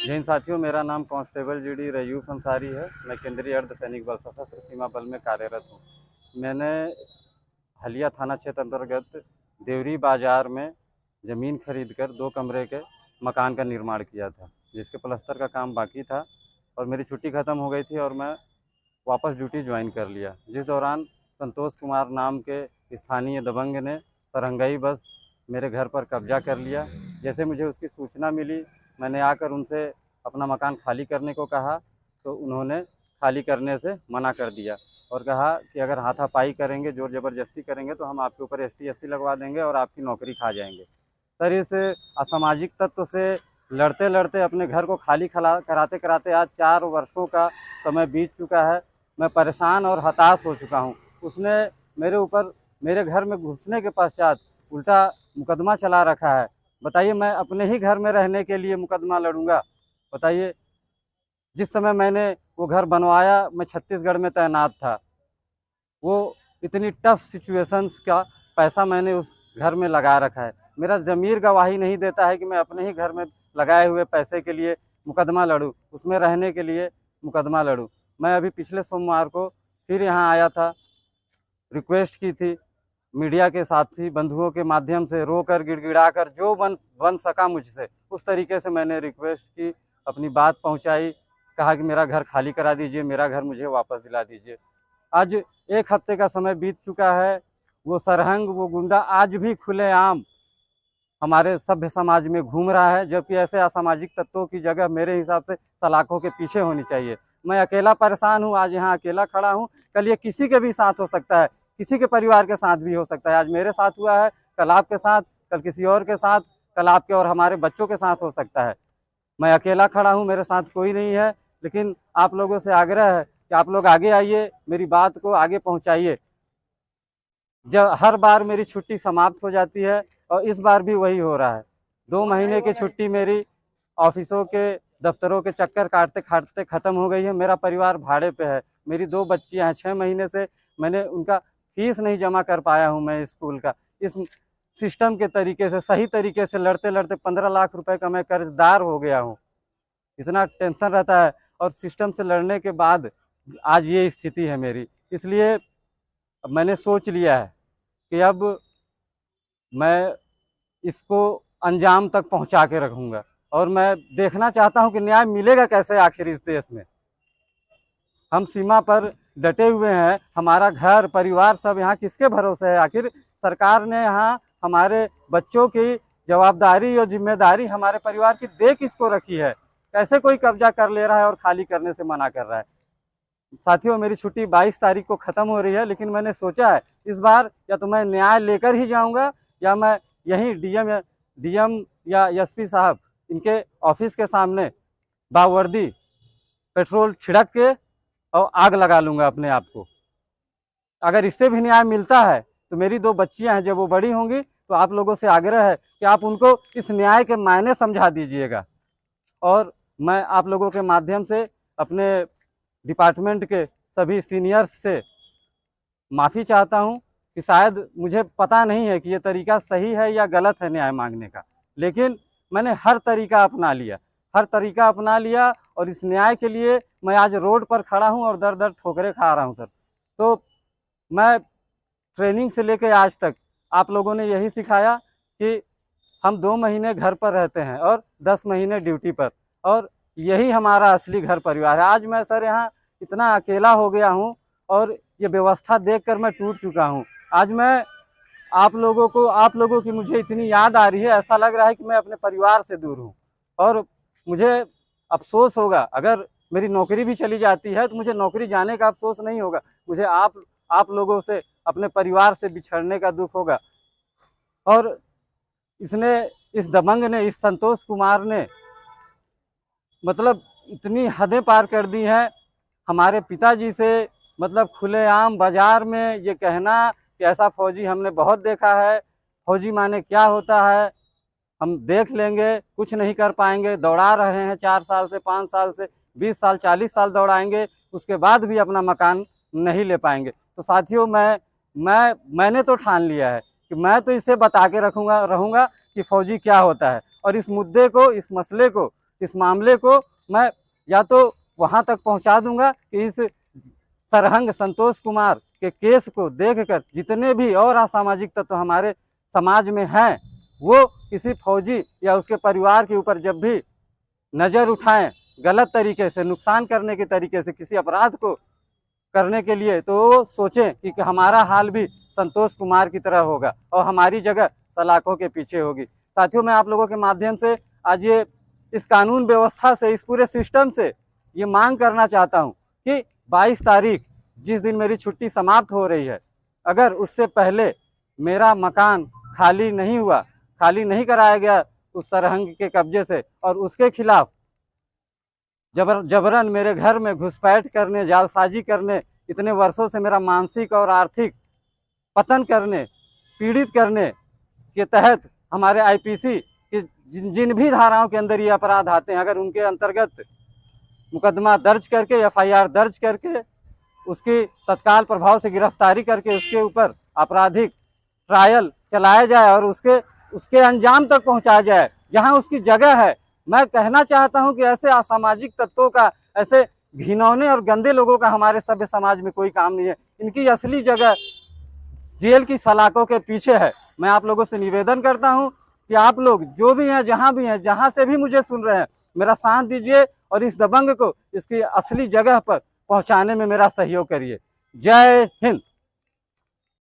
जैन साथियों, मेरा नाम कांस्टेबल जीडी रयूफ अंसारी है। मैं केंद्रीय अर्ध सैनिक बल सशस्त्र सीमा बल में कार्यरत हूँ। मैंने हलिया थाना क्षेत्र अंतर्गत देवरी बाजार में ज़मीन खरीदकर 2 कमरे के मकान का निर्माण किया था, जिसके प्लास्टर का काम बाकी था और मेरी छुट्टी ख़त्म हो गई थी और मैं वापस ड्यूटी ज्वाइन कर लिया। जिस दौरान संतोष कुमार नाम के स्थानीय दबंग ने सरंगाई बस मेरे घर पर कब्जा कर लिया। जैसे मुझे उसकी सूचना मिली, मैंने आकर उनसे अपना मकान खाली करने को कहा, तो उन्होंने खाली करने से मना कर दिया और कहा कि अगर हाथापाई करेंगे, ज़ोर ज़बरदस्ती करेंगे तो हम आपके ऊपर ST/SC लगवा देंगे और आपकी नौकरी खा जाएंगे। सर, इस असामाजिक तत्व से लड़ते लड़ते अपने घर को खाली कराते कराते आज 4 वर्षों का समय बीत चुका है। मैं परेशान और हताश हो चुका हूँ। उसने मेरे ऊपर मेरे घर में घुसने के पश्चात उल्टा मुकदमा चला रखा है। बताइए, मैं अपने ही घर में रहने के लिए मुकदमा लड़ूंगा? बताइए, जिस समय मैंने वो घर बनवाया, मैं छत्तीसगढ़ में तैनात था। वो इतनी टफ सिचुएशंस का पैसा मैंने उस घर में लगा रखा है। मेरा ज़मीर गवाही नहीं देता है कि मैं अपने ही घर में लगाए हुए पैसे के लिए मुकदमा लड़ूं, उसमें रहने के लिए मुकदमा लड़ूं। मैं अभी पिछले सोमवार को फिर यहाँ आया था, रिक्वेस्ट की थी, मीडिया के साथी बंधुओं के माध्यम से रोकर गिड़गिड़ाकर जो बन सका मुझसे, उस तरीके से मैंने रिक्वेस्ट की, अपनी बात पहुंचाई, कहा कि मेरा घर खाली करा दीजिए, मेरा घर मुझे वापस दिला दीजिए। आज 1 हफ्ते का समय बीत चुका है। वो सरहंग, वो गुंडा आज भी खुलेआम हमारे सभ्य समाज में घूम रहा है, जबकि ऐसे असामाजिक तत्वों की जगह मेरे हिसाब से सलाखों के पीछे होनी चाहिए। मैं अकेला परेशान हूँ, आज यहाँ अकेला खड़ा हूँ। कल ये किसी के भी साथ हो सकता है, किसी के परिवार के साथ भी हो सकता है। आज मेरे साथ हुआ है, कल आपके साथ, कल किसी और के साथ, कल आपके और हमारे बच्चों के साथ हो सकता है। मैं अकेला खड़ा हूँ, मेरे साथ कोई नहीं है, लेकिन आप लोगों से आग्रह है कि आप लोग आगे आइए, मेरी बात को आगे पहुँचाइए। जब हर बार मेरी छुट्टी समाप्त हो जाती है और इस बार भी वही हो रहा है। 2 महीने की छुट्टी मेरी ऑफिसों के, दफ्तरों के चक्कर काटते काटते ख़त्म हो गई है। मेरा परिवार भाड़े पे है, मेरी 2 बच्चियाँ हैं। 6 महीने से मैंने उनका फीस नहीं जमा कर पाया हूँ मैं स्कूल का। इस सिस्टम के तरीके से, सही तरीके से लड़ते लड़ते 15 लाख रुपए का मैं कर्जदार हो गया हूँ। इतना टेंशन रहता है और सिस्टम से लड़ने के बाद आज ये स्थिति है मेरी। इसलिए मैंने सोच लिया है कि अब मैं इसको अंजाम तक पहुंचा के रखूंगा और मैं देखना चाहता हूं कि न्याय मिलेगा कैसे आखिर इस देश में। हम सीमा पर डटे हुए हैं, हमारा घर परिवार सब यहाँ किसके भरोसे है? आखिर सरकार ने यहाँ हमारे बच्चों की जवाबदारी और जिम्मेदारी हमारे परिवार की दे किसको रखी है? कैसे कोई कब्जा कर ले रहा है और खाली करने से मना कर रहा है? साथियों, मेरी छुट्टी 22 तारीख को ख़त्म हो रही है, लेकिन मैंने सोचा है इस बार या तो मैं न्याय लेकर ही जाऊंगा या मैं यहीं डीएम या एसपी साहब इनके ऑफिस के सामने बावर्दी पेट्रोल छिड़क के और आग लगा लूंगा अपने आप को। अगर इससे भी न्याय मिलता है तो मेरी 2 बच्चियां हैं, जब वो बड़ी होंगी तो आप लोगों से आग्रह है कि आप उनको इस न्याय के मायने समझा दीजिएगा। और मैं आप लोगों के माध्यम से अपने डिपार्टमेंट के सभी सीनियर्स से माफ़ी चाहता हूं कि शायद मुझे पता नहीं है कि ये तरीका सही है या गलत है न्याय मांगने का, लेकिन मैंने हर तरीका अपना लिया और इस न्याय के लिए मैं आज रोड पर खड़ा हूं और दर दर ठोकरें खा रहा हूं सर। तो मैं ट्रेनिंग से लेकर आज तक आप लोगों ने यही सिखाया कि हम 2 महीने घर पर रहते हैं और 10 महीने ड्यूटी पर, और यही हमारा असली घर परिवार है। आज मैं सर यहाँ इतना अकेला हो गया हूँ और ये व्यवस्था देखकर मैं टूट चुका हूँ। आज मैं आप लोगों की मुझे इतनी याद आ रही है, ऐसा लग रहा है कि मैं अपने परिवार से दूर हूँ। और मुझे अफसोस होगा, अगर मेरी नौकरी भी चली जाती है तो मुझे नौकरी जाने का अफसोस नहीं होगा, मुझे आप लोगों से, अपने परिवार से बिछड़ने का दुख होगा। और इस दबंग ने, इस संतोष कुमार ने मतलब इतनी हदें पार कर दी हैं हमारे पिताजी से। मतलब खुलेआम बाजार में ये कहना कि ऐसा फौजी हमने बहुत देखा है, फौजी माने क्या होता है, हम देख लेंगे, कुछ नहीं कर पाएंगे, दौड़ा रहे हैं 4 साल से, 5 साल से, 20 साल 40 साल दौड़ाएंगे, उसके बाद भी अपना मकान नहीं ले पाएंगे। तो साथियों, मैंने तो ठान लिया है कि मैं तो इसे बता के रहूँगा कि फौजी क्या होता है। और इस मुद्दे को, इस मसले को इस मामले को मैं या तो वहां तक पहुंचा दूंगा कि इस सरहंग संतोष कुमार के केस को देखकर जितने भी और असामाजिक तत्व हमारे समाज में हैं वो किसी फौजी या उसके परिवार के ऊपर जब भी नज़र उठाएं गलत तरीके से, नुकसान करने के तरीके से, किसी अपराध को करने के लिए, तो वो सोचें कि हमारा हाल भी संतोष कुमार की तरह होगा और हमारी जगह सलाखों के पीछे होगी। साथियों, मैं आप लोगों के माध्यम से आज ये इस कानून व्यवस्था से, इस पूरे सिस्टम से ये मांग करना चाहता हूँ कि 22 तारीख जिस दिन मेरी छुट्टी समाप्त हो रही है, अगर उससे पहले मेरा मकान खाली नहीं हुआ, खाली नहीं कराया गया उस सरहंग के कब्जे से और उसके खिलाफ जबरन मेरे घर में घुसपैठ करने, जालसाजी करने, इतने वर्षों से मेरा मानसिक और आर्थिक पतन करने, पीड़ित करने के तहत हमारे आईपीसी के जिन भी धाराओं के अंदर ये अपराध आते हैं, अगर उनके अंतर्गत मुकदमा दर्ज करके, एफआईआर दर्ज करके, उसकी तत्काल प्रभाव से गिरफ्तारी करके उसके ऊपर आपराधिक ट्रायल चलाया जाए और उसके अंजाम तक पहुंचाया जाए जहां उसकी जगह है। मैं कहना चाहता हूं कि ऐसे असामाजिक तत्वों का, ऐसे घिनौने और गंदे लोगों का हमारे सभ्य समाज में कोई काम नहीं है। इनकी असली जगह जेल की सलाखों के पीछे है। मैं आप लोगों से निवेदन करता हूं कि आप लोग जो भी हैं, जहां भी हैं, जहां से भी मुझे सुन रहे हैं, मेरा साथ दीजिए और इस दबंग को इसकी असली जगह पर पहुंचाने में मेरा सहयोग करिए। जय हिंद।